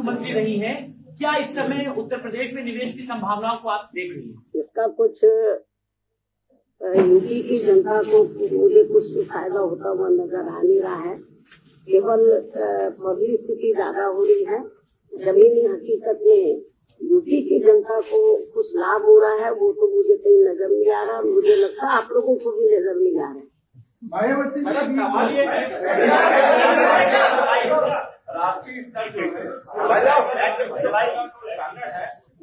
मुख्यमंत्री रही हैं, क्या इस समय उत्तर प्रदेश में निवेश की संभावनाओं को आप देख रही हैं? इसका कुछ यूपी की जनता को मुझे कुछ फायदा होता हुआ नजर आ नहीं रहा है। केवल पब्लिसिटी ज्यादा हो रही है। जमीनी हकीकत में यूपी की जनता को कुछ लाभ हो रहा है, वो तो मुझे कहीं नजर नहीं आ रहा। मुझे लगता है आप लोगों को भी नजर नहीं आ रहा है। राष्ट्रीय स्तर है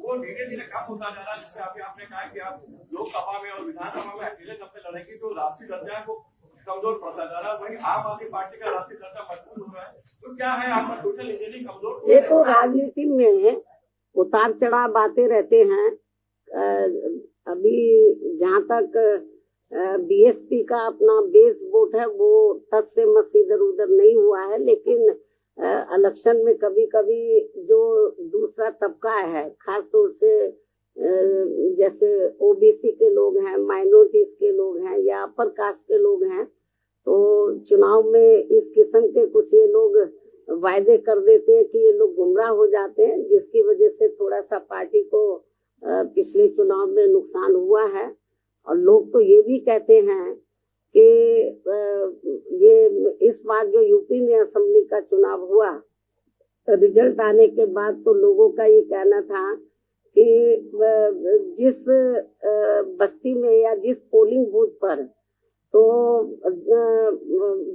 वो धीरे धीरे कम होता जा रहा है। जैसे अभी आपने कहा कि आप लोकसभा में और विधानसभा में अकेले जब से लड़ेंगे तो राष्ट्रीय दर्जा है वो कमजोर पड़ता जा रहा है। वहीं आम आदमी पार्टी का राष्ट्रीय दर्जा मजबूत हो रहा है। तो क्या है आपका सोशल इंजीनियरिंग कमजोर? ये तो राजनीति में उतार चढ़ाव आते रहते हैं। अभी जहाँ तक बीएसपी का अपना बेस वोट है वो तक से मस इधर उधर नहीं हुआ है, लेकिन इलेक्शन में कभी कभी जो दूसरा तबका है, खास तौर से जैसे ओबीसी के लोग हैं, माइनॉरिटीज के लोग हैं या अपर कास्ट के लोग हैं, तो चुनाव में इस किस्म के कुछ ये लोग वायदे कर देते हैं कि ये लोग गुमराह हो जाते हैं, जिसकी वजह से थोड़ा सा पार्टी को पिछले चुनाव में नुकसान हुआ है। और लोग तो ये भी कहते हैं कि ये इस बार जो यूपी में असेंबली का चुनाव हुआ, रिजल्ट आने के बाद तो लोगों का ये कहना था कि जिस बस्ती में या जिस पोलिंग बूथ पर, तो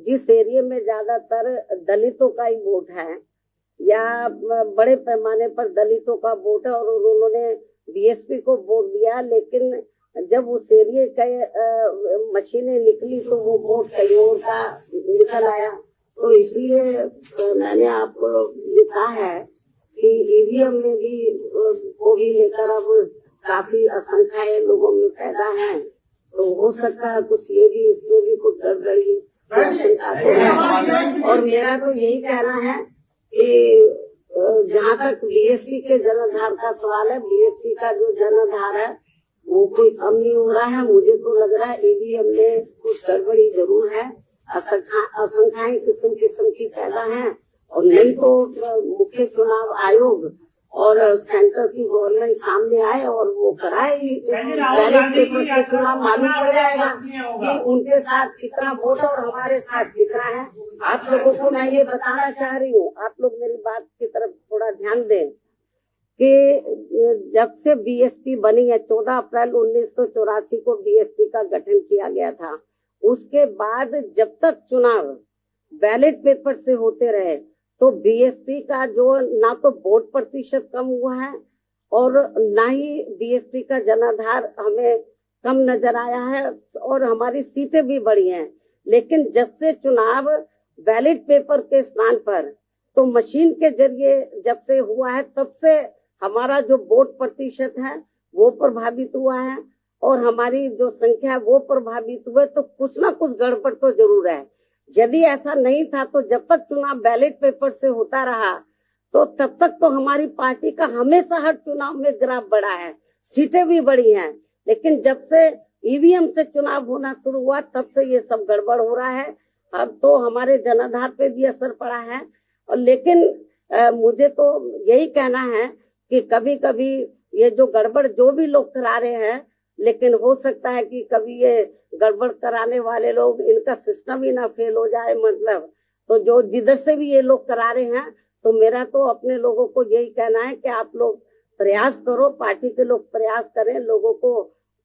जिस एरिया में ज्यादातर दलितों का ही वोट है या बड़े पैमाने पर दलितों का वोट है और उन्होंने बीएसपी को वोट दिया, लेकिन जब उस एरिया के मशीनें निकली तो वो वोट कहीं और का निकल आया। तो इसलिए मैंने आपको ये कहा है कि ईवीएम में भी को भी लेकर अब काफी आशंकाएं लोगों में पैदा है। तो हो सकता है कुछ ये भी, इसमें भी कुछ गड़बड़ी और मेरा तो यही कहना है कि जहाँ तक बीएसपी के जनाधार का सवाल है, बीएसपी का जो जनाधार है वो कोई कम नहीं हो रहा है। मुझे तो लग रहा है ईवीएम में कुछ गड़बड़ी जरूर है, आशंकाएं किस्म किस्म की पैदा है। और नहीं तो मुख्य चुनाव आयोग और सेंटर की गवर्नमेंट सामने आए और वो कराए, बैलेट पेपर से चुनाव मालूम पड़ जाएगा कि उनके साथ कितना वोट और हमारे साथ कितना है। आप लोगों को मैं ये बताना चाह रही हूँ, आप लोग मेरी बात की तरफ थोड़ा ध्यान दें कि जब से बीएसपी बनी है, 14 अप्रैल 1984 को बीएसपी का गठन किया गया था, उसके बाद जब तक चुनाव बैलेट पेपर से होते रहे तो बीएसपी का जो ना तो वोट प्रतिशत कम हुआ है और ना ही बीएसपी का जनाधार हमें कम नजर आया है और हमारी सीटें भी बढ़ी हैं। लेकिन जब से चुनाव बैलेट पेपर के स्थान पर तो मशीन के जरिए जब से हुआ है, तब से हमारा जो वोट प्रतिशत है वो प्रभावित हुआ है और हमारी जो संख्या है वो प्रभावित हुए। तो कुछ ना कुछ गड़बड़ तो जरूर है। यदि ऐसा नहीं था तो जब तक चुनाव बैलेट पेपर से होता रहा तो तब तक तो हमारी पार्टी का हमेशा हर चुनाव में ग्राफ बढ़ा है, सीटें भी बढ़ी हैं। लेकिन जब से ईवीएम से चुनाव होना शुरू हुआ तब से ये सब गड़बड़ हो रहा है। अब तो हमारे जनाधार पे भी असर पड़ा है। और लेकिन मुझे तो यही कहना है कि कभी कभी ये जो गड़बड़ जो भी लोग करा रहे हैं, लेकिन हो सकता है कि कभी ये गड़बड़ कराने वाले लोग, इनका सिस्टम ही ना फेल हो जाए। मतलब तो जो जिधर से भी ये लोग करा रहे हैं, तो मेरा तो अपने लोगों को यही कहना है कि आप लोग प्रयास करो, पार्टी के लोग प्रयास करें, लोगों को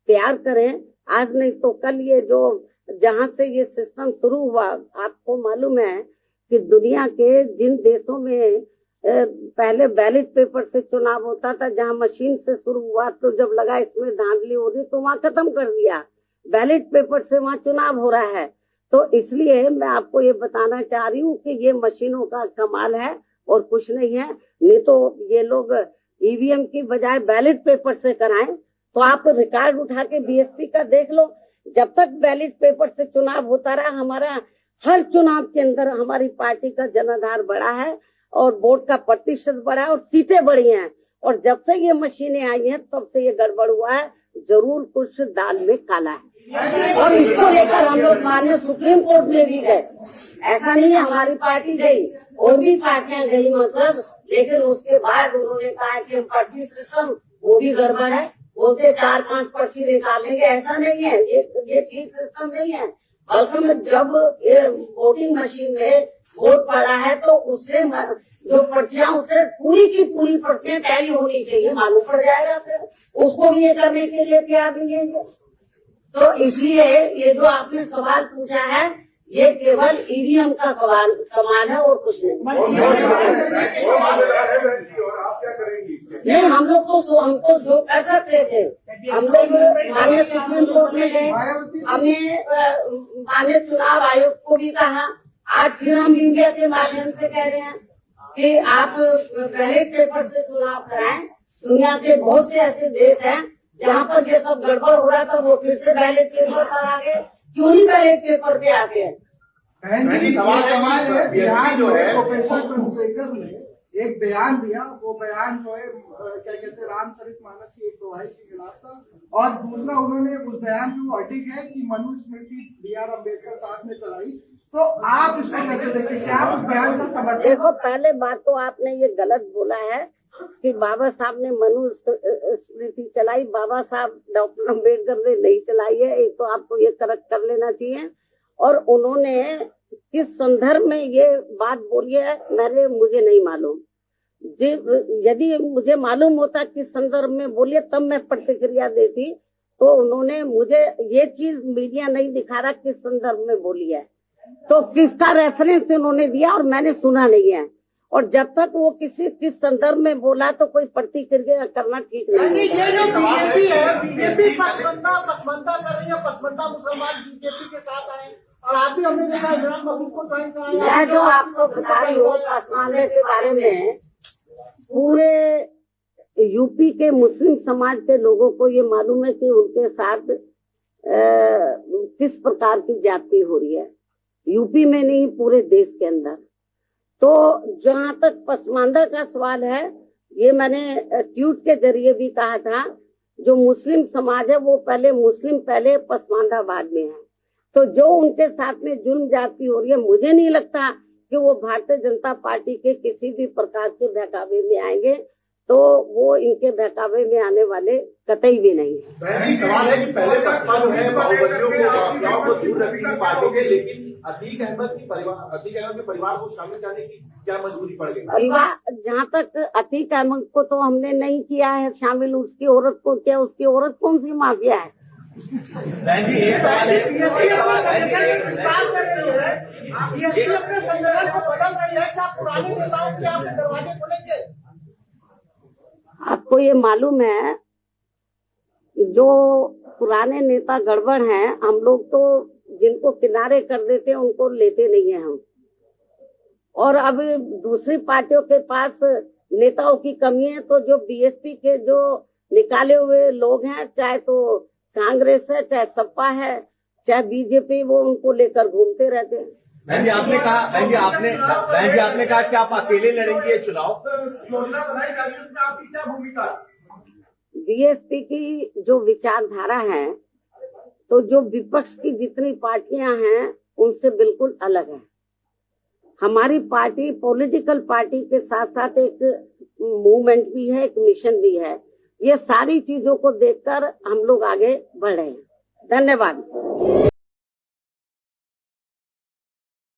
प्यार करें। आज नहीं तो कल ये जो जहाँ से ये सिस्टम शुरू हुआ, आपको मालूम है कि दुनिया के जिन देशों में पहले बैलेट पेपर से चुनाव होता था, जहाँ मशीन से शुरू हुआ, तो जब लगा इसमें धांधली हो रही तो वहाँ खत्म कर दिया, बैलेट पेपर से वहाँ चुनाव हो रहा है। तो इसलिए मैं आपको ये बताना चाह रही हूँ कि ये मशीनों का कमाल है और कुछ नहीं है। नहीं तो ये लोग ईवीएम की बजाय बैलेट पेपर से कराएं। तो आप रिकॉर्ड उठा के बीएसपी का देख लो, जब तक बैलेट पेपर से चुनाव होता रहा, हमारा हर चुनाव के अंदर हमारी पार्टी का जनाधार बढ़ा है और वोट का प्रतिशत बढ़ा है और सीटें बढ़ी हैं। और जब से ये मशीनें आई हैं तब से ये गड़बड़ हुआ है। जरूर कुछ दाल में काला है। और इसको लेकर हम लोग माननीय सुप्रीम कोर्ट में भी गए। ऐसा नहीं है हमारी पार्टी गई, और भी पार्टियां गई मतलब, लेकिन उसके बाद उन्होंने कहा कि पर्ची सिस्टम वो भी गड़बड़ है, बोलते 4-5 पर्ची निकालेंगे। ऐसा नहीं है, ये ठीक सिस्टम नहीं है। बल्कि जब वोटिंग मशीन में वोट पड़ा है तो उससे जो पर्चियां, उससे पूरी की पूरी पर्चियां टैली होनी चाहिए, मालूम पड़ जाएगा। फिर उसको भी ये करने के लिए तैयार नहीं है। तो इसलिए ये जो आपने सवाल पूछा है, ये केवल ईवीएम का कमाल है और कुछ नहीं। नहीं, हम लोग तो हमको जो कर सकते थे, हम लोग माननीय सुप्रीम कोर्ट में गए, हमने माननीय चुनाव आयोग को भी कहा। आज फिर हम मीडिया के माध्यम से कह रहे हैं कि आप बैलेट पेपर से चुनाव कराएं। दुनिया के बहुत से ऐसे देश हैं जहाँ पर ये सब गड़बड़ हो रहा था, वो फिर से बैलेट पेपर पर आ गए। क्यों नहीं बैलेट पेपर पे आते हैं? बिहार जो है प्रोफेसर चंद्रशेखर ने एक बयान दिया, वो बयान जो है क्या कहते हैं, रामचरितमानस की एक दोहाई के खिलाफ था। और दूसरा उन्होंने उस बयान की वर्डिक है कि मनुस्मृति BR अम्बेडकर साहब ने चलाई। तो आप इसको कैसे देखते हैं? आप उस बयान का समर्थन? देखो, पहले बात तो आपने ये गलत बोला है कि बाबा साहब ने मनुस्मृति चलाई। बाबा साहब डॉक्टर अम्बेडकर ने नहीं चलाई है, एक तो आपको ये करेक्ट कर लेना चाहिए। और उन्होंने किस संदर्भ में ये बात बोली है मुझे नहीं मालूम। यदि मुझे मालूम होता किस संदर्भ में बोलिए तब मैं प्रतिक्रिया देती। तो उन्होंने मुझे ये चीज मीडिया नहीं दिखा रहा किस संदर्भ में बोली है, तो किसका रेफरेंस उन्होंने दिया और मैंने सुना नहीं है। और जब तक वो किस संदर्भ में बोला तो कोई प्रतिक्रिया करना ठीक नहीं है। ये जो बीजेपी है, बीजेपी पसमंदा कर रही है, पसमंदा मुसलमान बीजेपी के साथ आए, और आप भी हमने देखा इमरान मसूद को ज्वाइन कराया। मैं जो आपको बता रही हूँ पसमानदे के बारे में, पूरे यूपी के मुस्लिम समाज के लोगों को ये मालूम है कि उनके साथ किस प्रकार की जाति हो रही है, यूपी में नहीं पूरे देश के अंदर। तो जहाँ तक पसमानदा का सवाल है, ये मैंने ट्वीट के जरिए भी कहा था, जो मुस्लिम समाज है वो मुस्लिम पहले, पसमानदा बाद में है। तो जो उनके साथ में जुल्म जाती हो रही है, मुझे नहीं लगता कि वो भारतीय जनता पार्टी के किसी भी प्रकार के बहकावे में आएंगे। तो वो इनके बहकावे में आने वाले कतई भी नहीं है। सवाल है कि पहले भाजपा जो है बाहुबलियों को दूर रखती है पार्टी के, लेकिन अतीक अहमद के परिवार को शामिल करने की क्या मजबूरी पड़ गई? जहाँ तक अतीक अहमद को तो हमने नहीं किया है शामिल, उसकी औरत को क्या, उसकी औरत कौन सी माफिया है? एक सवाल है, अपने संगठन को बदल रही है, क्या पुराने नेताओं के आपके दरवाजे खुलेंगे? आपको ये मालूम है जो पुराने नेता गड़बड़ हैं, हम लोग तो जिनको किनारे कर देते हैं उनको लेते नहीं है हम। और अब दूसरी पार्टियों के पास नेताओं की कमी है, तो जो बीएसपी के जो निकाले हुए लोग हैं, चाहे तो कांग्रेस है, चाहे सपा है, चाहे बीजेपी, वो उनको लेकर घूमते रहते हैं। बहन जी आपने कहा कि आप अकेले लड़ेंगे चुनाव, योजना बनाई जा रही है, उसमें आपकी क्या भूमिका? बीएसपी की जो विचारधारा है, तो जो विपक्ष की जितनी पार्टियां हैं उनसे बिल्कुल अलग है। हमारी पार्टी पॉलिटिकल पार्टी के साथ साथ एक मूवमेंट भी है, एक मिशन भी है। ये सारी चीजों को देखकर हम लोग आगे बढ़ रहे हैं। धन्यवाद।